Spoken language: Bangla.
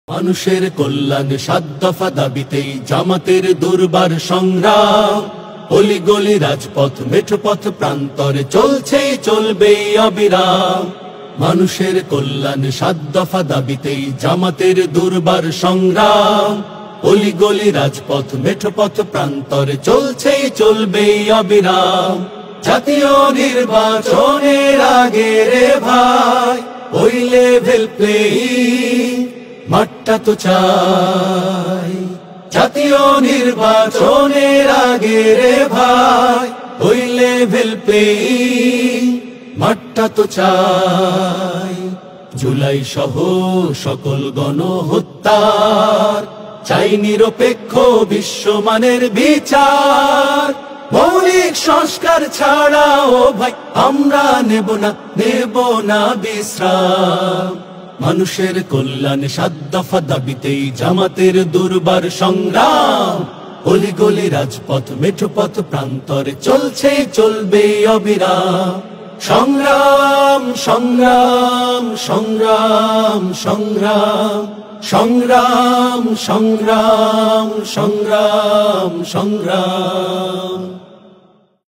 মানুষের কল্যাণ ৭ দফা দাবিতেই জামাতের দুর্বার সংগ্রাম। অলিগলি রাজপথ মেঠোপথ প্রান্তরে চলছেই চলবেই অবিরাম। মানুষের কল্যাণ ৭ দফা দাবিতেই জামাতের দুর্বার সংগ্রাম। অলিগলি রাজপথ মেঠোপথ প্রান্তরে চলছেই চলবেই অবিরাম। জাতীয় নির্বাচনের আগে রে ভাই ওই লেভেল প্লেয়িং মাঠটা তো চাই। জাতীয় নির্বাচনের আগে রে ভাই ওই লেভেল প্লেয়িং মাঠটা তো চাই। জুলাই সহ সকল গণহত্যার চাই নিরপেক্ষ বিশ্বমানের বিচার। মৌলিক সংস্কার ছাড়াও ভাই আমরা নেব না বিশ্রাম। মানুষের কল্যাণ ৭ দফা দাবিতেই জামাতের দুর্বার সংগ্রাম। অলিগলি রাজপথ মেঠোপথ প্রান্তরে চলছে চলবে অবিরাম। সংগ্রাম সংগ্রাম সংগ্রাম সংগ্রাম সংগ্রাম সংগ্রাম সংগ্রাম সংগ্রাম।